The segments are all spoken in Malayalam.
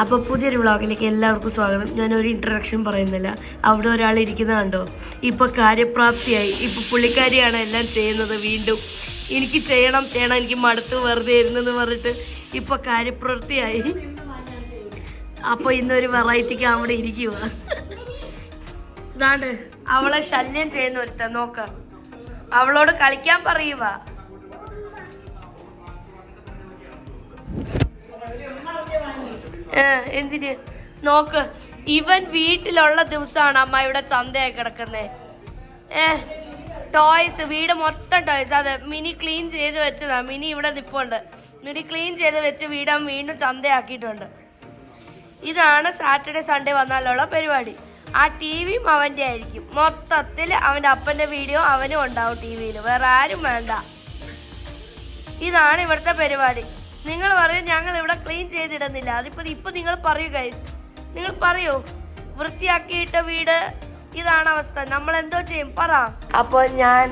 അപ്പോൾ പുതിയൊരു വ്ളോഗിലേക്ക് എല്ലാവർക്കും സ്വാഗതം. ഞാനൊരു ഇൻട്രഡക്ഷൻ പറയുന്നില്ല. അവിടെ ഒരാൾ ഇരിക്കുന്നത് കണ്ടോ? ഇപ്പോൾ കാര്യപ്രാപ്തിയായി. ഇപ്പോൾ പുള്ളിക്കാരിയാണ് എല്ലാം ചെയ്യുന്നത്. വീണ്ടും എനിക്ക് ചെയ്യണം എനിക്ക് മടുത്ത് വെറുതെ ഇരുന്നെന്ന് പറഞ്ഞിട്ട് ഇപ്പോൾ കാര്യപ്രാപ്തിയായി. അപ്പോൾ ഇന്നൊരു വെറൈറ്റിക്ക് അവിടെ ഇരിക്കുക. ഇതാണ്ട് അവളെ ശല്യം ചെയ്യുന്ന ഒരുത്ത നോക്ക. അവളോട് കളിക്കാൻ പറയുക. എന്തിന് നോക്ക്, ഇവൻ വീട്ടിലുള്ള ദിവസമാണ് അമ്മ ഇവിടെ ചന്തയായി കിടക്കുന്നത്. ടോയ്സ്, വീട് മൊത്തം ടോയ്സ്. അതെ, മിനി ക്ലീൻ ചെയ്ത് വെച്ചതാ. മിനി ഇവിടെ നിപ്പുണ്ട്. മിനി ക്ലീൻ ചെയ്ത് വെച്ച് വീട് വീണ്ടും ചന്തയാക്കിയിട്ടുണ്ട്. ഇതാണ് സാറ്റർഡേ സൺഡേ വന്നാലുള്ള പരിപാടി. ആ ടി വിയും അവൻ്റെ ആയിരിക്കും. മൊത്തത്തിൽ അവൻ്റെ അപ്പൻ്റെ വീഡിയോ അവനും ഉണ്ടാവും ടി വിയിൽ. വേറെ ആരും വേണ്ട. ഇതാണ് ഇവിടുത്തെ പരിപാടി. നിങ്ങൾ പറയും ഞങ്ങൾ ഇവിടെ ക്ലീൻ ചെയ്തിടുന്നില്ല. ഇപ്പൊ നിങ്ങൾ പറയൂ ഗൈസ്, നിങ്ങൾ പറയൂ. വൃത്തിയാക്കിയിട്ട വീട് ഇതാണ് അവസ്ഥ. നമ്മൾ എന്തോ ചെയ്യും പറ. അപ്പോൾ ഞാൻ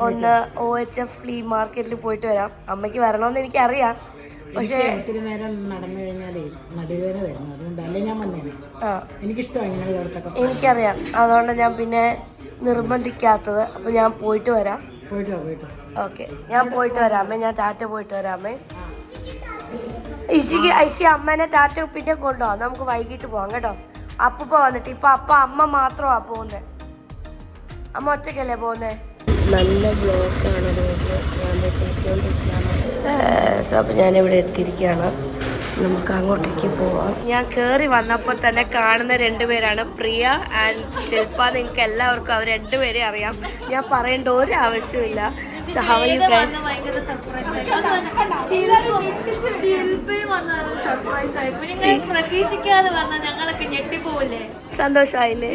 ഒന്ന് OHF ഫ്ലീ മാർക്കറ്റിൽ പോയിട്ട് വരാം. അമ്മയ്ക്ക് വരണമെന്ന് എനിക്കറിയാം, പക്ഷേ ഒത്തിരി നേരം നടന്നു കഴിഞ്ഞാലേ നടുവേദന വരുന്നു. അതുകൊണ്ടല്ലേ ഞാൻ വന്നേ. എനിക്കിഷ്ടമാണ്. എനിക്കറിയാം, അതുകൊണ്ട് ഞാൻ പിന്നെ നിർബന്ധിക്കാത്തത്. അപ്പോൾ ഞാൻ പോയിട്ട് വരാം. ഓക്കെ, ഞാൻ പോയിട്ട് വരാമേ. ഞാൻ ടാറ്റ പോയിട്ട് വരാമേ. ഐശി അമ്മേനെ ടാറ്റ പിന്നെ കൊണ്ടുപോവാം. നമുക്ക് വൈകിട്ട് പോവാം കേട്ടോ. അപ്പൂപ്പ വന്നിട്ട് ഇപ്പൊ അമ്മ മാത്രമാ പോകുന്നത്. അമ്മ ഒറ്റയ്ക്കല്ലേ പോകുന്നേ. നല്ല ബ്ലോക്കാണ് റോഡ്. അപ്പൊ ഞാനിവിടെ എത്തിയിരിക്കുകയാണ്. നമുക്ക് അങ്ങോട്ടേക്ക് പോവാം. ഞാൻ കയറി വന്നപ്പോൾ തന്നെ കാണുന്ന രണ്ടുപേരാണ് പ്രിയ ആൻഡ് ശില്പ. നിങ്ങൾക്ക് എല്ലാവർക്കും അവർ രണ്ടുപേരെ അറിയാം. ഞാൻ പറയേണ്ട ഒരു ആവശ്യമില്ല. സന്തോഷമായില്ലേ?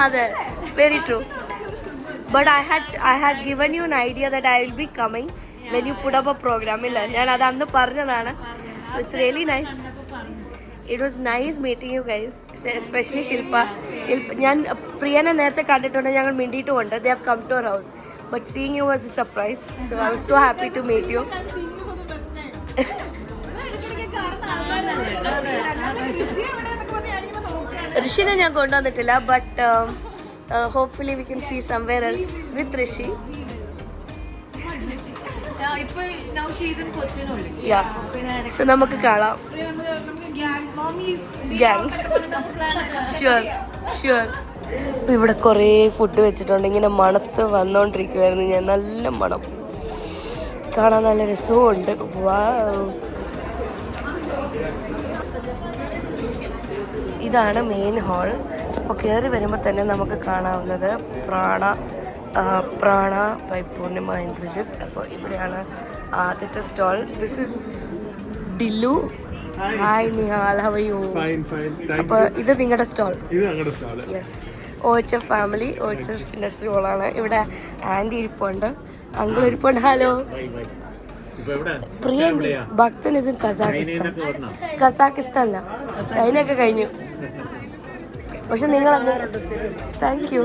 അതെ, very true. But I had given you an idea that I will be coming when you put up a program. ഇല്ല, ഞാൻ അത് അന്ന് പറഞ്ഞതാണ്. So it's really nice. It was nice meeting you guys, especially Shilpa. ഞാൻ പ്രിയനെ നേരത്തെ കണ്ടിട്ടുണ്ട്, ഞങ്ങൾ മിണ്ടിയിട്ടുമുണ്ട്. They have come to our house. But seeing you was a surprise. So I was so happy to meet you. ഋഷിനെ ഞാൻ കൊണ്ടുവന്നിട്ടില്ല. But hopefully we can see somewhere else with Rishi. Yeah. So നമുക്ക് കാണാം. Gang. Sure. ഇവിടെ കുറേ ഫുഡ് വെച്ചിട്ടുണ്ട്. ഇങ്ങനെ മണത്ത് വന്നോണ്ടിരിക്കുവായിരുന്നു ഞാൻ. നല്ല മണം, കാണാൻ നല്ല രസമുണ്ട്. ഇതാണ് മെയിൻ ഹാൾ. അപ്പോൾ കയറി വരുമ്പോൾ തന്നെ നമുക്ക് കാണാവുന്നത് പ്രാണ ബൈ പൂർണിമ ഇന്ദ്രജിത്ത്. അപ്പോൾ ഇവിടെയാണ് ആദ്യത്തെ stall. This is Dillu. Hi Nihal, how are you? അപ്പോൾ ഇത് നിങ്ങളുടെ stall? Yes, OHF family, OHF industry ഹോളാണ്. ഇവിടെ ആൻറ്റി ഇരിപ്പുണ്ട്, അങ്കിൾ ഇരിപ്പുണ്ട്. ഹലോ. പ്രിയൻ ഭക്തൻ ഇസ് ഇൻ കസാക്കിസ്ഥാനില്ല, ചൈനയൊക്കെ കഴിഞ്ഞു. പക്ഷെ നിങ്ങൾ താങ്ക് യു.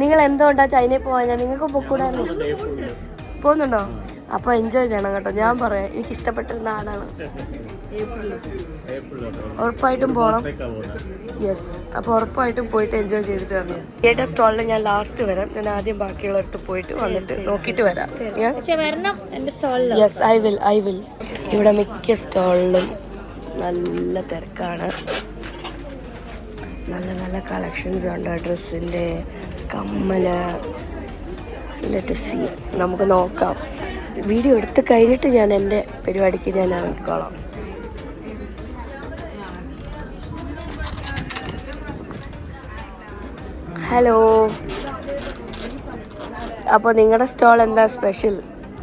നിങ്ങൾ എന്തുകൊണ്ടാണ് ചൈനയിൽ പോകാൻ? നിങ്ങൾക്ക് പൊക്കൂടായിരുന്നു. പോകുന്നുണ്ടോ? അപ്പോൾ എൻജോയ് ചെയ്യണം കേട്ടോ. ഞാൻ പറയാം, എനിക്ക് ഇഷ്ടപ്പെട്ടൊരു നാടാണ്. ഉറപ്പായിട്ടും പോകണം. യെസ്, അപ്പോൾ ഉറപ്പായിട്ടും പോയിട്ട് എൻജോയ് ചെയ്തിട്ട് വരണം. ഏട്ടാ സ്റ്റോളിൽ ഞാൻ ലാസ്റ്റ് വരാം. ഞാൻ ആദ്യം ബാക്കിയുള്ളവർക്ക് പോയിട്ട് വന്നിട്ട് നോക്കിയിട്ട് വരാം. Yes, I will. ഇവിടെ മിക്ക സ്റ്റോളിലും നല്ല തിരക്കാണ്. നല്ല കളക്ഷൻസ് ഉണ്ട്. ഡ്രസ്സിൻ്റെ, കമ്മല്. ലെറ്റ് സീ, നമുക്ക് നോക്കാം. വീഡിയോ എടുത്ത് കഴിഞ്ഞിട്ട് ഞാൻ എൻ്റെ പരിപാടിക്ക് ഞാൻ ഇറങ്ങിക്കോളാം. ഹലോ. അപ്പോൾ നിങ്ങളുടെ സ്റ്റോൾ എന്താ സ്പെഷ്യൽ?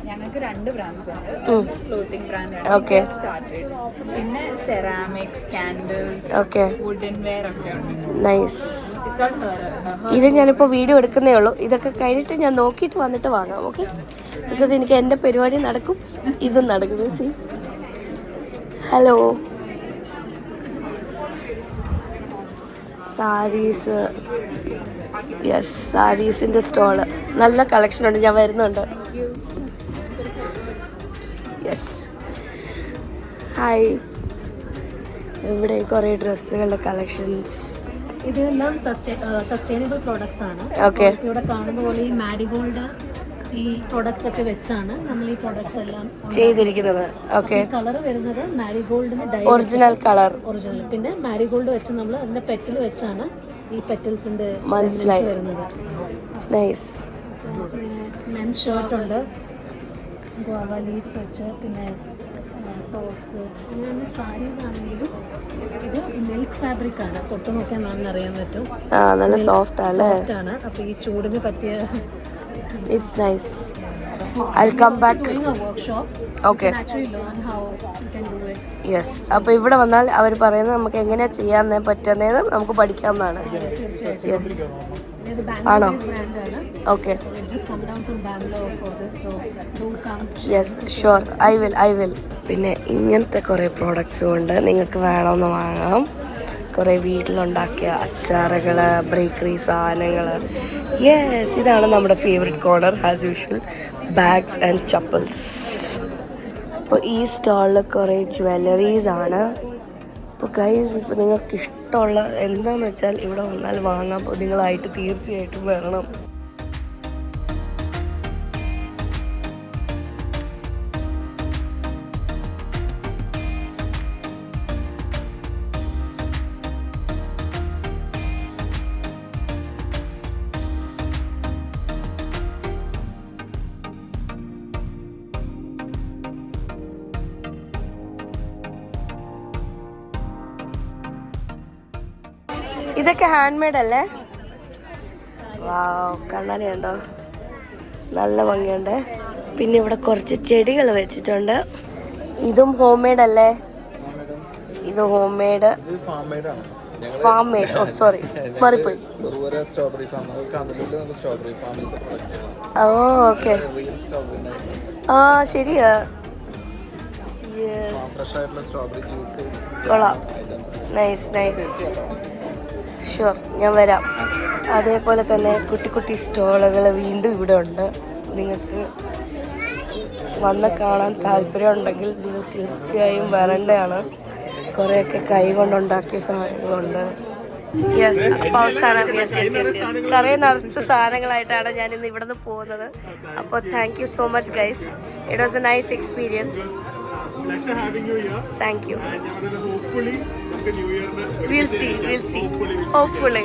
ഞങ്ങൾക്ക് 2 ബ്രാൻഡ്സ് ഉണ്ട്. Clothing brand. ഓക്കെ. പിന്നെ ceramics, candles, okay, wooden ware ഒക്കെ ഉണ്ട്. നൈസ്. ഇത് ഞാനിപ്പോൾ വീഡിയോ എടുക്കുന്നേ ഉള്ളൂ. ഇതൊക്കെ കഴിഞ്ഞിട്ട് ഞാൻ നോക്കിയിട്ട് വന്നിട്ട് വാങ്ങാം. ഓക്കെ, ബിക്കോസ് എനിക്ക് എൻ്റെ പരിപാടി നടക്കും, ഇതും നടക്കും. സി, ഹലോ. സാരീസ്, യെസ്, സാരീസിൻ്റെ സ്റ്റോള്. നല്ല കളക്ഷൻ ഉണ്ട്. ഞാൻ വരുന്നുണ്ട്. Yes, hi. ഇവിടെ കുറേ ഡ്രസ്സുകളുടെ കളക്ഷൻസ്. ഇതെല്ലാം സസ്റ്റൈനബിൾ പ്രോഡക്ട്സ് ആണ്. ഓക്കെ. ഇവിടെ കാണുന്ന പോലെ ഈ മാരിഗോൾഡ് ഈ പ്രോഡക്ട്സ് ഒക്കെ വെച്ചാണ് നമ്മൾ ഈ പ്രോഡക്ട്സ് എല്ലാം ചെയ്തിരിക്കുന്നത്. ഓക്കെ. കളർ വരുന്നത് മാരിഗോൾഡിന് ഒറിജിനൽ കളർ. ഒറിജിനൽ. പിന്നെ മാരിഗോൾഡ് വെച്ച് നമ്മൾ അതിന്റെ പെറ്റൽ വെച്ചാണ് ഈ പെറ്റൽസിന്റെ വരുന്നത്. നൈസ്. മെൻസ് ഷർട്ട് ഉണ്ട്, ഗോവ ലീഫ് വെച്ച്, പിന്നെ ടോപ്സ്, അങ്ങനെ സാരീസ് ആണെങ്കിലും ഇത് മിൽക്ക് ഫാബ്രിക് ആണ്. തൊട്ട് നോക്കിയാൽ മാമിന് അറിയാൻ പറ്റും. നല്ല സോഫ്റ്റ് ആണ്. അപ്പോൾ ഈ ചൂടിന് പറ്റിയ It's nice. I'll come back. Doing a workshop. Okay. You can actually learn how you can do it. Yes. അപ്പോൾ ഇവിടെ വന്നാൽ അവർ പറയുന്നത് നമുക്ക് എങ്ങനെ ചെയ്യാൻ പറ്റുന്നതെന്ന് നമുക്ക് പഠിക്കാവുന്നതാണ്. Yes. ഇത് ബാംഗ്ലൂർ ബ്രാൻഡ് ആണ്. Okay. So we just come down from Bangalore for this, so do come. Yes, sure. I will. പിന്നെ ഇങ്ങനത്തെ കുറേ പ്രോഡക്ട്സും ഉണ്ട്, നിങ്ങൾക്ക് വേണമെന്ന് വാങ്ങാം. കുറേ വീട്ടിലുണ്ടാക്കിയ അച്ചാറുകൾ, ബേക്കറി സാധനങ്ങൾ. യെസ്, ഇതാണ് നമ്മുടെ favourite corner as usual, bags and chappals. അപ്പോൾ ഈ സ്റ്റാളിൽ കുറേ ജ്വല്ലറീസ് ആണ്. അപ്പോൾ ഗൈസ്, ഇപ്പോൾ നിങ്ങൾക്ക് ഇഷ്ടമുള്ള എന്താണെന്ന് വെച്ചാൽ ഇവിടെ വന്നാൽ വാങ്ങാം. അപ്പോൾ നിങ്ങളായിട്ട് തീർച്ചയായിട്ടും വരണം. ഇതൊക്കെ ഹാൻഡ് മെയ്ഡ് അല്ലേ? വാവ്, കണ്ണാടി ഉണ്ടോ? നല്ല ഭംഗിയുണ്ട്. പിന്നെ ഇവിടെ കുറച്ച് ചെടികൾ വെച്ചിട്ടുണ്ട്. ഇതും ഹോം മെയ്ഡ് അല്ലേ? ഇത് ഹോം മെയ്ഡ്, ഫാം മെയ്ഡ്. ഓ സോറി, മാറിപ്പോയി. ഓ ഓക്കെ. ആ ശരിയാ. കൊള്ളാം. നൈസ്. ഷുവർ, ഞാൻ വരാം. അതേപോലെ തന്നെ കുട്ടി സ്റ്റോളുകൾ വീണ്ടും ഇവിടെ ഉണ്ട്. നിങ്ങൾക്ക് വന്ന് കാണാൻ താല്പര്യമുണ്ടെങ്കിൽ നിങ്ങൾ തീർച്ചയായും വരേണ്ടതാണ്. കുറേയൊക്കെ കൈ കൊണ്ടുണ്ടാക്കിയ സാധനങ്ങളുണ്ട്. യെസ്, അപ്പോൾ അവസാനം യെസ് കറേ നിറച്ച സാധനങ്ങളായിട്ടാണ് ഞാൻ ഇന്ന് ഇവിടെ നിന്ന് പോകുന്നത്. അപ്പോൾ thank you so much guys. It was A nice experience. Thank you. We'll see. Hopefully.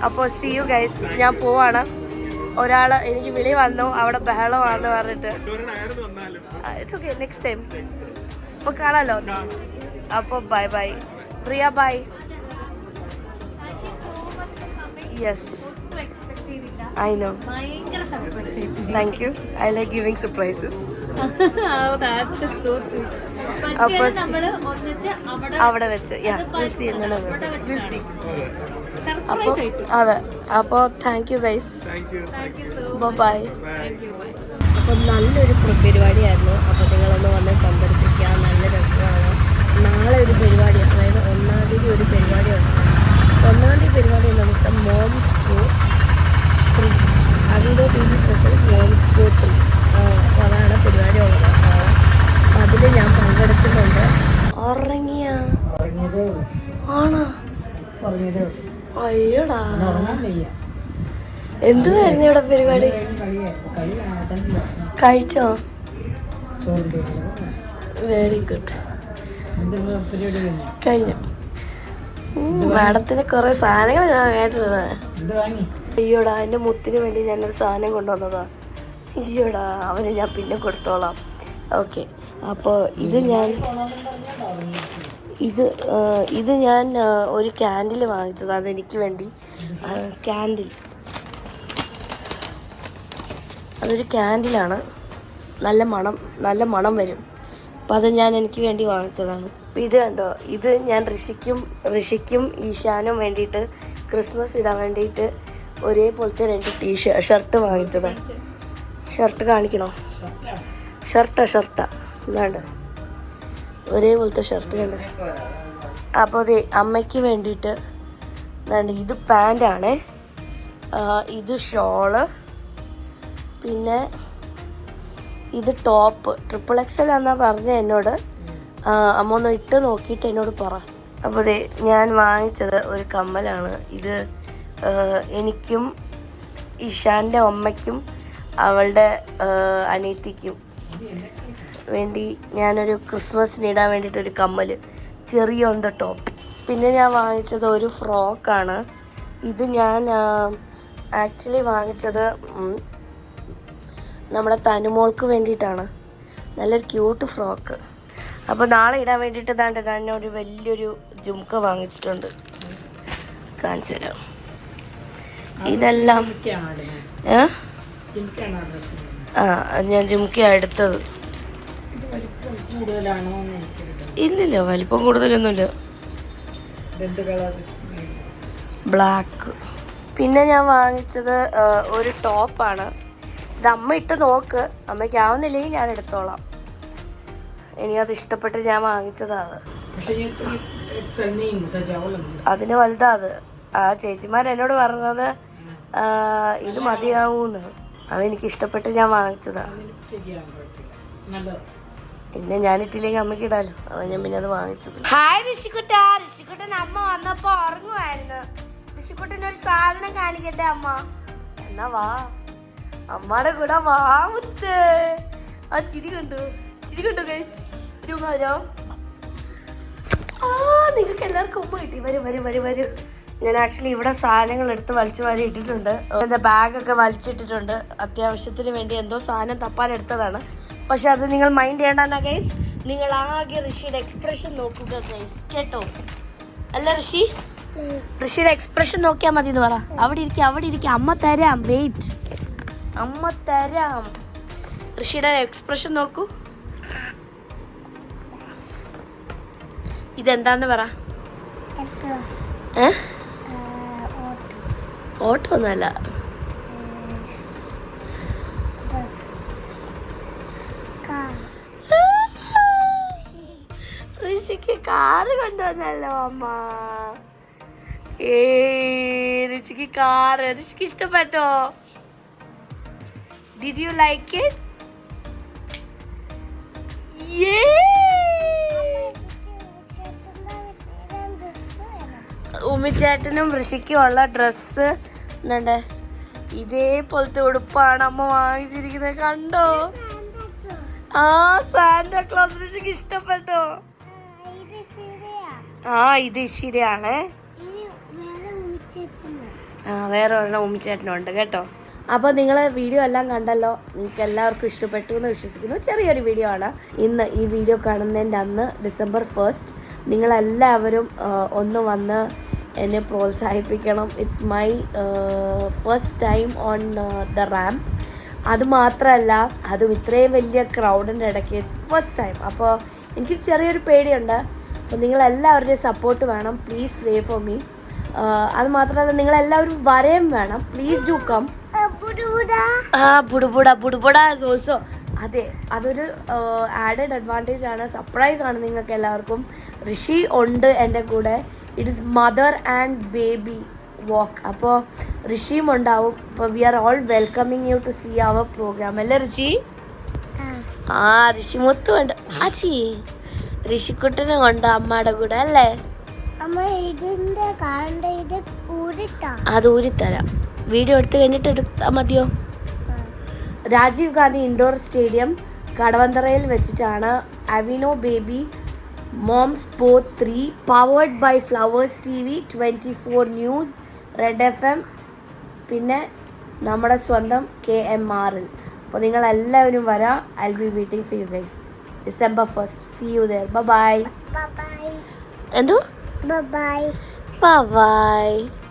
അപ്പോൾ see you guys. ഞാൻ പോവാണ്. ഒരാൾ എനിക്ക് വിളി വന്നു, അവിടെ ബഹളമാണെന്ന് പറഞ്ഞിട്ട്. It's okay, next time. അപ്പോൾ കാണാമല്ലോ. അപ്പോൾ bye Priya, bye. Yes, I know. Thank you. I like giving surprises. അപ്പോൾ അവിടെ വെച്ച് അപ്പോൾ അതെ. അപ്പോൾ താങ്ക് യു ഗൈസ്. ബൈ. അപ്പോൾ നല്ലൊരു പരിപാടിയായിരുന്നു. അപ്പോൾ നിങ്ങളൊന്ന് വന്ന് സന്ദർശിക്കുക, നല്ല രസമാണ്. നാളെ ഒരു പരിപാടി, അതായത് 1-ാം തീയതി ഒരു പരിപാടിയുണ്ട്. 1-ാം തീയതി പരിപാടി എന്താണെന്ന് വെച്ചാൽ മോംസ് സ്പോർട്ട് അതിൻ്റെ T V present moms sport. അപ്പോൾ അതാണ് പരിപാടി ഉള്ളത്. അതിൽ ഞാൻ പങ്കെടുക്കുന്നുണ്ട്. ഉറങ്ങിയ ആണോ? അയ്യോടാ, എന്തുവായിരുന്നു ഇവിടെ പരിപാടി? കഴിച്ചോ? Very good. കഴിഞ്ഞു. മാഡത്തിന് കുറെ സാധനങ്ങൾ ഞാൻ കേട്ടിട്ടുണ്ട്. അയ്യോടാ, എൻ്റെ മുത്തിന് വേണ്ടി ഞാനൊരു സാധനം കൊണ്ടുവന്നതാ. അയ്യോടാ, അവന് ഞാൻ പിന്നെ കൊടുത്തോളാം. ഓക്കെ. അപ്പോൾ ഇത് ഞാൻ ഒരു ക്യാൻഡിൽ വാങ്ങിച്ചത്. അതെനിക്ക് വേണ്ടി ക്യാൻഡിൽ, അതൊരു ക്യാൻഡിലാണ്. നല്ല മണം വരും. അപ്പോൾ അത് ഞാൻ എനിക്ക് വേണ്ടി വാങ്ങിച്ചതാണ്. അപ്പോൾ ഇത് കണ്ടോ, ഇത് ഞാൻ ഋഷിക്കും ഈശാനും വേണ്ടിയിട്ട് ക്രിസ്മസ് ഇടാൻ വേണ്ടിയിട്ട് ഒരേപോലത്തെ 2 ഷർട്ട് വാങ്ങിച്ചതാണ്. ഷർട്ട് കാണിക്കണോ? ഷർട്ടാ ഇതാണ്ട് ഒരേപോലത്തെ ഷർട്ട് കണ്ട്. അപ്പോൾ അത് അമ്മയ്ക്ക് വേണ്ടിയിട്ട് ഇതാണ്ട്. ഇത് പാൻ്റാണേ, ഇത് ഷോള്, പിന്നെ ഇത് ടോപ്പ്. XXL എന്നാ പറഞ്ഞത് എന്നോട്. അമ്മ ഒന്ന് ഇട്ട് നോക്കിയിട്ട് എന്നോട് പറ. അപ്പോൾ ദേ ഞാൻ വാങ്ങിച്ചത് ഒരു കമ്മലാണ്. ഇത് എനിക്കും ഇഷാൻ്റെ അമ്മയ്ക്കും അവളുടെ അനിയത്തിക്കും വേണ്ടി ഞാനൊരു ക്രിസ്മസിന് ഇടാൻ വേണ്ടിയിട്ടൊരു കമ്മൽ, ചെറിയ ഓൺ ദ ടോപ്പ്. പിന്നെ ഞാൻ വാങ്ങിച്ചത് ഒരു ഫ്രോക്കാണ്. ഇത് ഞാൻ ആക്ച്വലി വാങ്ങിച്ചത് നമ്മുടെ തനുമോൾക്ക് വേണ്ടിയിട്ടാണ്. നല്ലൊരു ക്യൂട്ട് ഫ്രോക്ക്. അപ്പോൾ നാളെ ഇടാൻ വേണ്ടിയിട്ട് തന്നെ ഒരു വലിയൊരു ജുംക്ക വാങ്ങിച്ചിട്ടുണ്ട്. കാണിച്ചു തരാം. ഇതെല്ലാം ഞാൻ ജുംക്ക എടുത്തത്. ഇല്ലില്ല, വലിപ്പം കൂടുതലൊന്നുമില്ല. ബ്ലാക്ക്. പിന്നെ ഞാൻ വാങ്ങിച്ചത് ഒരു ടോപ്പാണ്. ഇത് അമ്മ ഇട്ട് നോക്ക്, അമ്മയ്ക്ക് ആവുന്നില്ലെങ്കിൽ ഞാൻ എടുത്തോളാം. എനിക്കത് ഇഷ്ടപ്പെട്ട് ഞാൻ വാങ്ങിച്ചതാണ്. അതിന് വലുതാ അത്. ആ ചേച്ചിമാർ എന്നോട് പറഞ്ഞത് ഇത് മതിയാവൂന്ന്. അതെനിക്ക് ഇഷ്ടപ്പെട്ട് ഞാൻ വാങ്ങിച്ചതാണ്. പിന്നെ ഞാനിട്ടില്ലെങ്കിൽ അമ്മയ്ക്ക് ഇടാലോ, അതാണ് ഞാൻ പിന്നെ അത് വാങ്ങിച്ചത്. ഹായ് ഋഷിക്കുട്ട. ഋഷിക്കുട്ടൻ അമ്മ വന്നപ്പോ ഉറങ്ങുമായിരുന്നു. ഋഷിക്കുട്ടൻ ഒരു സാധനം കാണിക്കട്ടെ അമ്മ. എന്നാ വാ, അമ്മയുടെ കൂടെ വാമുത്ത്. ആ ചിരി കണ്ടു ഗൈസ്. നിങ്ങൾക്ക് എല്ലാവർക്കും ഉമ്മ കിട്ടി. വരൂ. ഞാൻ ആക്ച്വലി ഇവിടെ സാധനങ്ങൾ എടുത്ത് വലിച്ചു വാരി ഇട്ടിട്ടുണ്ട്. എൻ്റെ ബാഗൊക്കെ വലിച്ചിട്ടിട്ടുണ്ട്. അത്യാവശ്യത്തിന് വേണ്ടി എന്തോ സാധനം തപ്പാൻ എടുത്തതാണ്. പക്ഷെ അത് നിങ്ങൾ മൈൻഡ് ചെയ്യണ്ട ഗൈസ്. നിങ്ങൾ ആകെ ഋഷിയുടെ എക്സ്പ്രഷൻ നോക്കുക ഗൈസ്, കേട്ടോ? അല്ല ഋഷിയുടെ എക്സ്പ്രഷൻ നോക്കിയാൽ മതി എന്ന് പറ. അവിടെ ഇരിക്കുക. അമ്മ തരാം, വെയിറ്റ്. അമ്മ തരാം. ഋഷിയുടെ എക്സ്പ്രഷൻ നോക്കൂ. ഇതെന്താന്ന് പറ. ഓട്ടോ ഒന്നുമല്ല. ഋഷിക്ക് കാറ് കൊണ്ടുവന്നല്ലോ അമ്മ. ഋഷിക്ക് കാറ്. ഋഷിക്ക് ഇഷ്ടപ്പെട്ടോ? Did you like it? ഉമ്മിച്ചേട്ടനും ഋഷിക്കും ഉള്ള ഡ്രസ്സ് എന്നുണ്ട്. ഇതേപോലത്തെ ഉടുപ്പാണ് അമ്മ വാങ്ങിച്ചിരിക്കുന്നത്, കണ്ടോ? ആ സാന്റാക്ലോസ്. ഋഷിക്ക് ഇഷ്ടപ്പെട്ടോ? ഇത് ശരിയാണ്. വേറെ ഒരെണ്ണം ഉമ്മിച്ചേട്ടനുണ്ട് കേട്ടോ. അപ്പോൾ നിങ്ങൾ വീഡിയോ എല്ലാം കണ്ടല്ലോ. നിങ്ങൾക്ക് എല്ലാവർക്കും ഇഷ്ടപ്പെട്ടു എന്ന് വിശ്വസിക്കുന്നു. ചെറിയൊരു വീഡിയോ ആണ്. ഇന്ന് ഈ വീഡിയോ കാണുന്നതിൻ്റെ അന്ന് December 1st നിങ്ങളെല്ലാവരും ഒന്ന് വന്ന് എന്നെ പ്രോത്സാഹിപ്പിക്കണം. It's my first time on the ramp. അതുമാത്രമല്ല, അതും ഇത്രയും വലിയ ക്രൗഡിൻ്റെ ഇടയ്ക്ക് ഇറ്റ്സ് ഫസ്റ്റ് ടൈം. അപ്പോൾ എനിക്ക് ചെറിയൊരു പേടിയുണ്ട്. അപ്പോൾ നിങ്ങളെല്ലാവരുടെയും സപ്പോർട്ട് വേണം. Please pray for me. അതുമാത്രമല്ല, നിങ്ങളെല്ലാവരും വരെയും വേണം. Please do come. ബുഡുബുഡ ഈസ് ഓൾസോ. അതെ, അതൊരു ആഡഡ് അഡ്വാൻറ്റേജ് ആണ്, സർപ്രൈസ് ആണ് നിങ്ങൾക്ക് എല്ലാവർക്കും. ഋഷി ഉണ്ട് എൻ്റെ കൂടെ. It is mother and baby walk. അപ്പോൾ ഋഷിയും ഉണ്ടാവും. അപ്പോൾ we are all welcoming you to see our programme. അല്ലേ ഋഷി? ഋഷി മുത്തുണ്ട്. ആച്ചി ഋഷിക്കുട്ടനും ഉണ്ട് അമ്മയുടെ കൂടെ അല്ലേ? അത് ഊരിത്തരാം. വീഡിയോ എടുത്ത് കഴിഞ്ഞിട്ട് എടുത്താൽ മതിയോ? രാജീവ് ഗാന്ധി ഇൻഡോർ സ്റ്റേഡിയം കടവന്തറയിൽ വെച്ചിട്ടാണ് Aveeno baby moms pot 3 powered by Flowers TV, 24 news, red FM, പിന്നെ നമ്മുടെ സ്വന്തം KMRL. അപ്പോൾ നിങ്ങളെല്ലാവരും വരാം. I will be waiting for you guys. December 1st. See you there. Bye bye. എന്തോ? Bye bye.